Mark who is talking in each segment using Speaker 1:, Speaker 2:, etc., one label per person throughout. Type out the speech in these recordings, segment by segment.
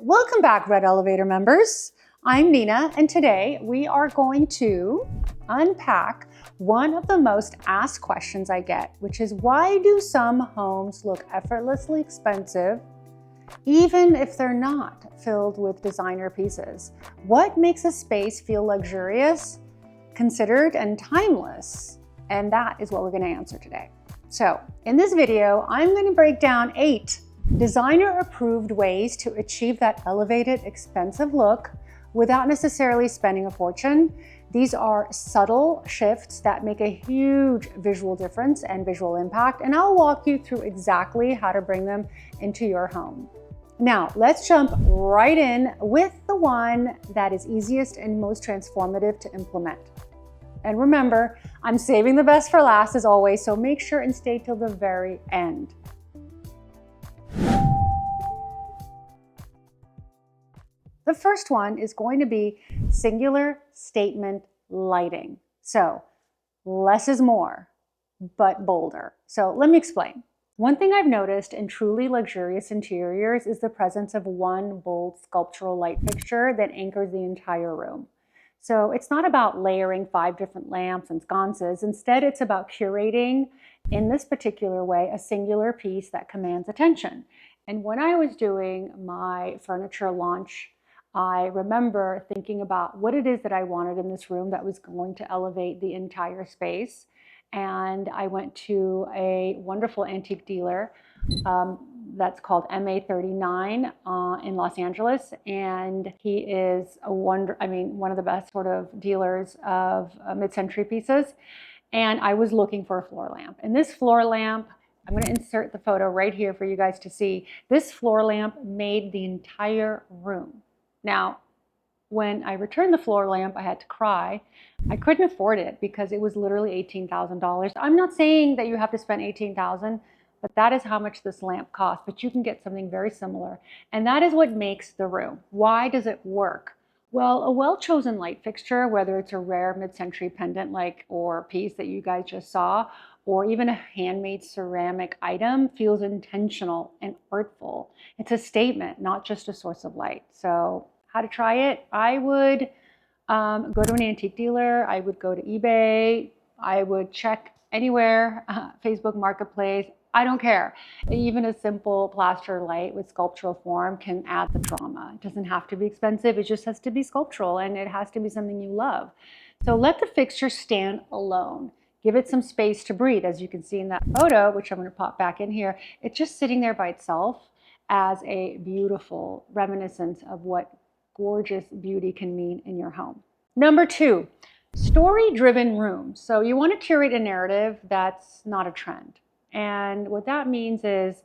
Speaker 1: Welcome back, Red Elevator members. I'm Nina, and today we are going to unpack one of the most asked questions I get, which is why do some homes look effortlessly expensive even if they're not filled with designer pieces? What makes a space feel luxurious, considered, and timeless? And that is what we're going to answer today. So in this video, I'm going to break down 8 designer-approved ways to achieve that elevated, expensive look without necessarily spending a fortune. These are subtle shifts that make a huge visual difference and visual impact, and I'll walk you through exactly how to bring them into your home. Now, let's jump right in with the one that is easiest and most transformative to implement. And remember, I'm saving the best for last as always, so make sure and stay till the very end. The first one is going to be singular statement lighting. So less is more, but bolder. So let me explain. One thing I've noticed in truly luxurious interiors is the presence of one bold sculptural light fixture that anchors the entire room. So it's not about layering 5 different lamps and sconces. Instead, it's about curating, in this particular way, a singular piece that commands attention. And when I was doing my furniture launch, I remember thinking about what it is that I wanted in this room that was going to elevate the entire space. And I went to a wonderful antique dealer that's called MA39 in Los Angeles. And he is one of the best sort of dealers of mid-century pieces. And I was looking for a floor lamp. And this floor lamp, I'm going to insert the photo right here for you guys to see. This floor lamp made the entire room. Now, when I returned the floor lamp, I had to cry. I couldn't afford it because it was literally $18,000. I'm not saying that you have to spend $18,000, but that is how much this lamp costs. But you can get something very similar. And that is what makes the room. Why does it work? Well, a well-chosen light fixture, whether it's a rare mid-century pendant or piece that you guys just saw, or even a handmade ceramic item, feels intentional and artful. It's a statement, not just a source of light. So how to try it? I would go to an antique dealer. I would go to eBay. I would check anywhere, Facebook Marketplace. I don't care. Even a simple plaster light with sculptural form can add the drama. It doesn't have to be expensive. It just has to be sculptural, and it has to be something you love. So let the fixture stand alone. Give it some space to breathe. As you can see in that photo, which I'm going to pop back in here, it's just sitting there by itself as a beautiful reminiscence of what gorgeous beauty can mean in your home. Number 2, story-driven rooms. So you want to curate a narrative that's not a trend. And what that means is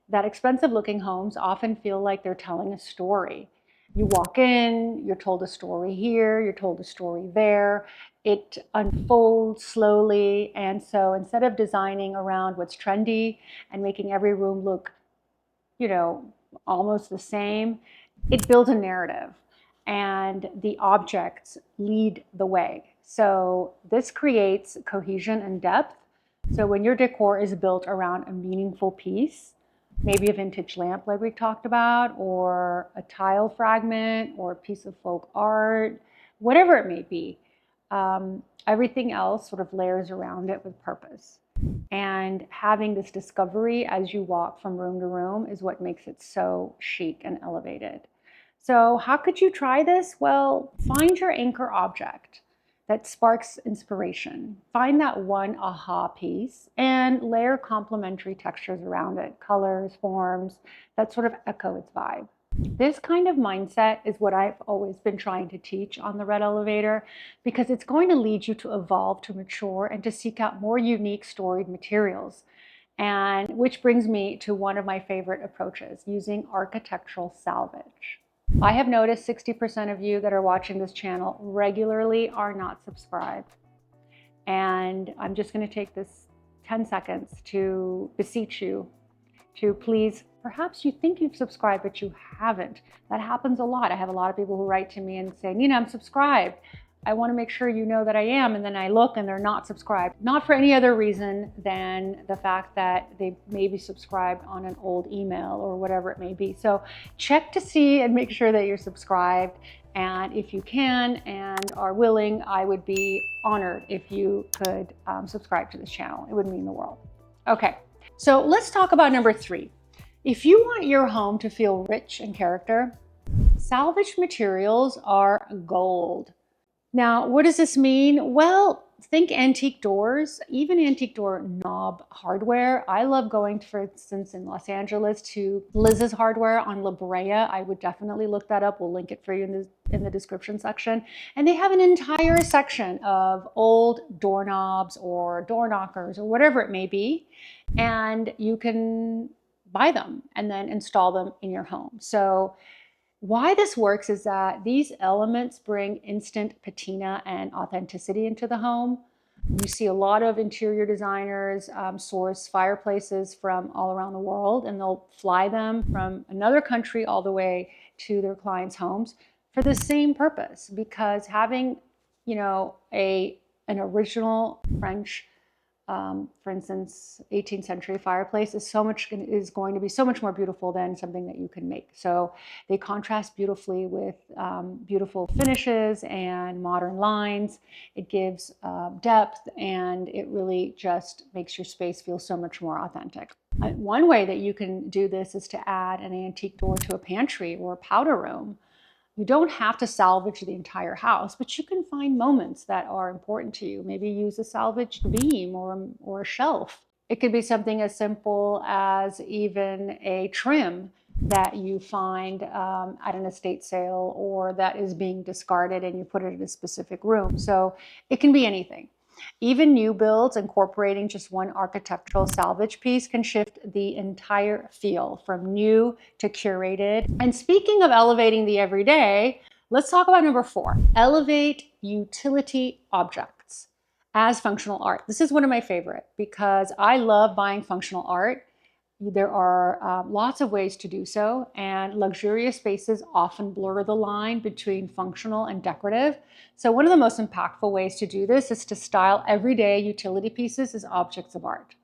Speaker 1: that expensive-looking homes often feel like they're telling a story. You walk in, you're told a story here, you're told a story there. It unfolds slowly. And so instead of designing around what's trendy and making every room look, almost the same, it builds a narrative, and the objects lead the way. So this creates cohesion and depth. So when your decor is built around a meaningful piece, maybe a vintage lamp like we talked about, or a tile fragment, or a piece of folk art, whatever it may be, everything else sort of layers around it with purpose. And having this discovery as you walk from room to room is what makes it so chic and elevated. So how could you try this? Well, find your anchor object that sparks inspiration. Find that one aha piece and layer complementary textures around it, colors, forms that sort of echo its vibe. This kind of mindset is what I've always been trying to teach on the Red Elevator, because it's going to lead you to evolve, to mature, and to seek out more unique storied materials. And which brings me to one of my favorite approaches, using architectural salvage. I have noticed 60% of you that are watching this channel regularly are not subscribed. And I'm just going to take this 10 seconds to beseech you to please, perhaps you think you've subscribed, but you haven't. That happens a lot. I have a lot of people who write to me and say, Nina, I'm subscribed. I want to make sure you know that I am, and then I look and they're not subscribed. Not for any other reason than the fact that they may be subscribed on an old email or whatever it may be. So check to see and make sure that you're subscribed. And if you can and are willing, I would be honored if you could subscribe to this channel. It would mean the world. Okay, so let's talk about number 3. If you want your home to feel rich in character, salvaged materials are gold. Now, what does this mean? Well, think antique doors, even antique door knob hardware. I love going, for instance, in Los Angeles to Liz's Hardware on La Brea. I would definitely look that up. We'll link it for you in the description section. And they have an entire section of old doorknobs or door knockers or whatever it may be. And you can buy them and then install them in your home. So why this works is that these elements bring instant patina and authenticity into the home. You see a lot of interior designers source fireplaces from all around the world, and they'll fly them from another country all the way to their clients' homes for the same purpose, because having, you know, an original French, for instance, 18th century fireplace is going to be so much more beautiful than something that you can make. So they contrast beautifully with beautiful finishes and modern lines. It gives depth, and it really just makes your space feel so much more authentic. One way that you can do this is to add an antique door to a pantry or a powder room. You don't have to salvage the entire house, but you can find moments that are important to you. Maybe use a salvaged beam or a shelf. It could be something as simple as even a trim that you find at an estate sale or that is being discarded and you put it in a specific room. So it can be anything. Even new builds incorporating just one architectural salvage piece can shift the entire feel from new to curated. And speaking of elevating the everyday, let's talk about number 4. Elevate utility objects as functional art. This is one of my favorite because I love buying functional art. There are lots of ways to do so, and luxurious spaces often blur the line between functional and decorative. So one of the most impactful ways to do this is to style everyday utility pieces as objects of art.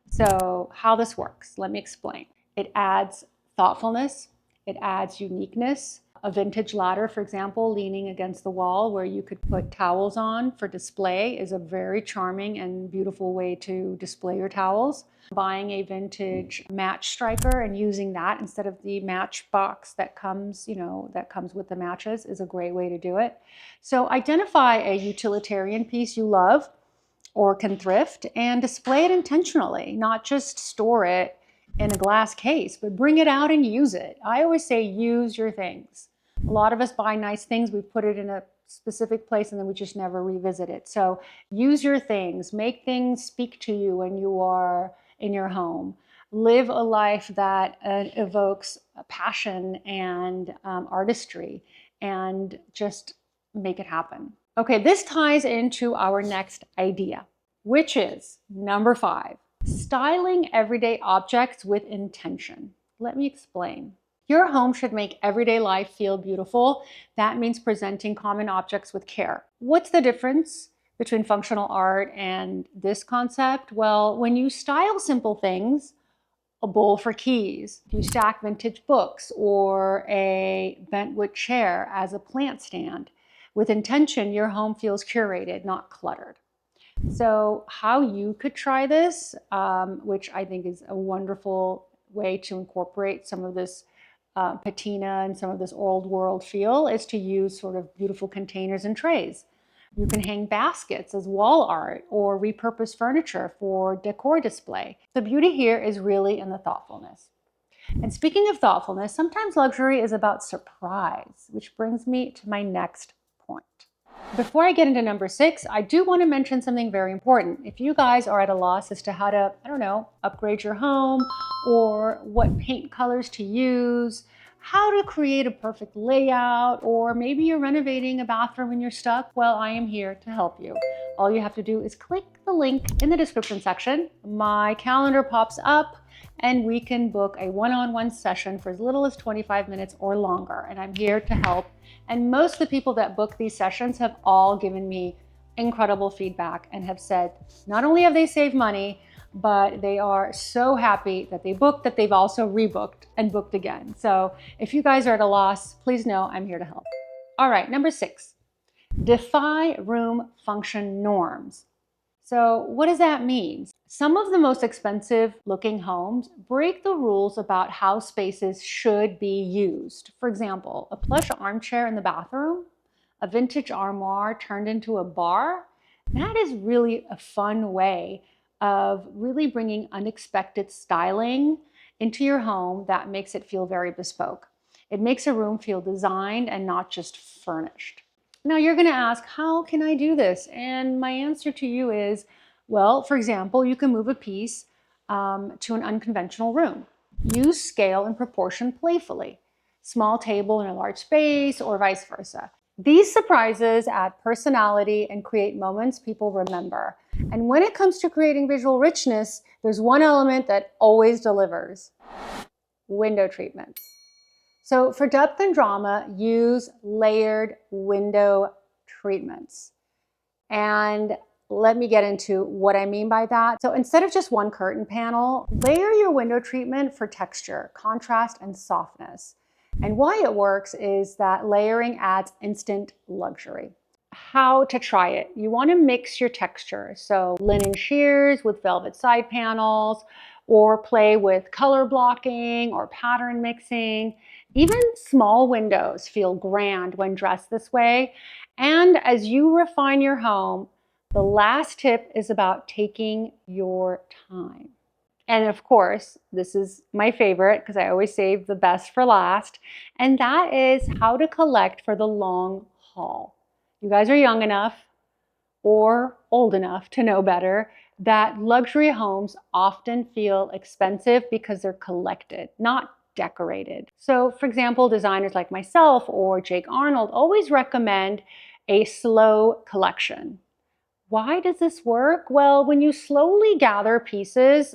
Speaker 1: So how this works, let me explain. It adds thoughtfulness, it adds uniqueness. A vintage ladder, for example, leaning against the wall where you could put towels on for display is a very charming and beautiful way to display your towels. Buying a vintage match striker and using that instead of the match box that comes, that comes with the matches is a great way to do it. So identify a utilitarian piece you love or can thrift and display it intentionally, not just store it in a glass case, but bring it out and use it. I always say use your things. A lot of us buy nice things, we put it in a specific place and then we just never revisit it. So use your things, make things speak to you when you are in your home. Live a life that evokes passion and artistry, and just make it happen. Okay, this ties into our next idea, which is number 5, styling everyday objects with intention. Let me explain. Your home should make everyday life feel beautiful. That means presenting common objects with care. What's the difference between functional art and this concept? Well, when you style simple things, a bowl for keys, if you stack vintage books or a bentwood chair as a plant stand, with intention, your home feels curated, not cluttered. So how you could try this, which I think is a wonderful way to incorporate some of this patina and some of this old world feel, is to use sort of beautiful containers and trays. You can hang baskets as wall art or repurpose furniture for decor display. The beauty here is really in the thoughtfulness. And speaking of thoughtfulness, sometimes luxury is about surprise, which brings me to my next point. Before I get into number 6, I do want to mention something very important. If you guys are at a loss as to how to, upgrade your home, or what paint colors to use, how to create a perfect layout, or maybe you're renovating a bathroom and you're stuck, well, I am here to help you. All you have to do is click the link in the description section. My calendar pops up and we can book a one-on-one session for as little as 25 minutes or longer. And I'm here to help. And most of the people that book these sessions have all given me incredible feedback and have said, not only have they saved money, but they are so happy that they booked, that they've also rebooked and booked again. So if you guys are at a loss, please know I'm here to help. All right, number 6, defy room function norms. So what does that mean? Some of the most expensive looking homes break the rules about how spaces should be used. For example, a plush armchair in the bathroom, a vintage armoire turned into a bar. That is really a fun way of really bringing unexpected styling into your home that makes it feel very bespoke. It makes a room feel designed and not just furnished. Now you're going to ask, how can I do this? And my answer to you is, well, for example, you can move a piece to an unconventional room. Use scale and proportion playfully. Small table in a large space or vice versa. These surprises add personality and create moments people remember. And when it comes to creating visual richness, there's one element that always delivers: window treatments. So for depth and drama, use layered window treatments. And let me get into what I mean by that. So instead of just one curtain panel, layer your window treatment for texture, contrast, and softness. And why it works is that layering adds instant luxury. How to try it? You want to mix your texture. So linen sheers with velvet side panels, or play with color blocking or pattern mixing. Even small windows feel grand when dressed this way. And as you refine your home, the last tip is about taking your time. And of course, this is my favorite because I always save the best for last. And that is how to collect for the long haul. You guys are young enough or old enough to know better that luxury homes often feel expensive because they're collected, not decorated. So for example, designers like myself or Jake Arnold always recommend a slow collection. Why does this work? Well, when you slowly gather pieces,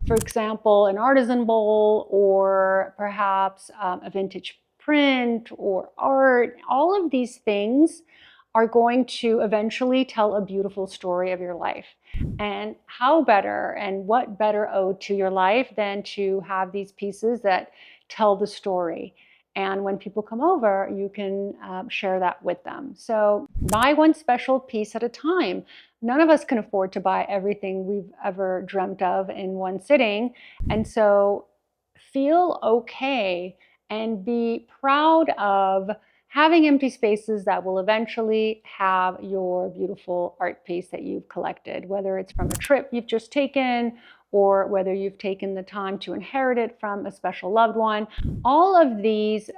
Speaker 1: for example, an artisan bowl or perhaps a vintage print or art, all of these things are going to eventually tell a beautiful story of your life. And how better and what better ode to your life than to have these pieces that tell the story. And when people come over, you can share that with them. So buy one special piece at a time. None of us can afford to buy everything we've ever dreamt of in one sitting. And so feel okay and be proud of having empty spaces that will eventually have your beautiful art piece that you've collected, whether it's from a trip you've just taken or whether you've taken the time to inherit it from a special loved one. All of these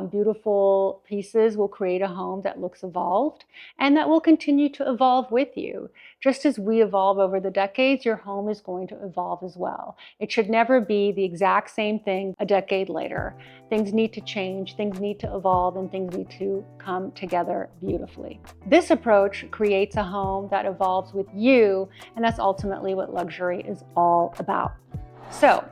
Speaker 1: beautiful pieces will create a home that looks evolved and that will continue to evolve with you. Just as we evolve over the decades, your home is going to evolve as well. It should never be the exact same thing a decade later. Things need to change, things need to evolve, and things need to come together beautifully. This approach creates a home that evolves with you, and that's ultimately what luxury is all about. So,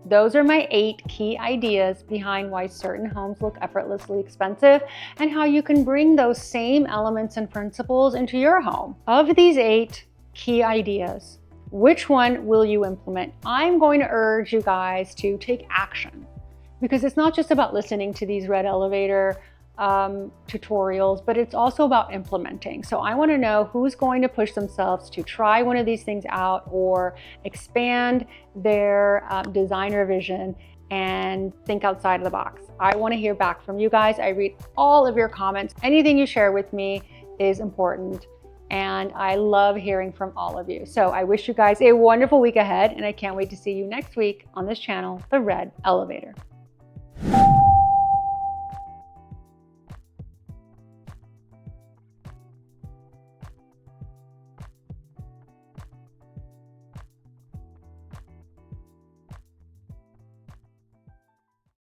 Speaker 1: those are my 8 key ideas behind why certain homes look effortlessly expensive and how you can bring those same elements and principles into your home. Of these 8 key ideas, which one will you implement? I'm going to urge you guys to take action, because it's not just about listening to these red elevator tutorials, but it's also about implementing. So I want to know who's going to push themselves to try one of these things out or expand their designer vision and think outside of the box. I want to hear back from you guys. I read all of your comments. Anything you share with me is important, and I love hearing from all of you. So I wish you guys a wonderful week ahead, and I can't wait to see you next week on this channel, The Red Elevator.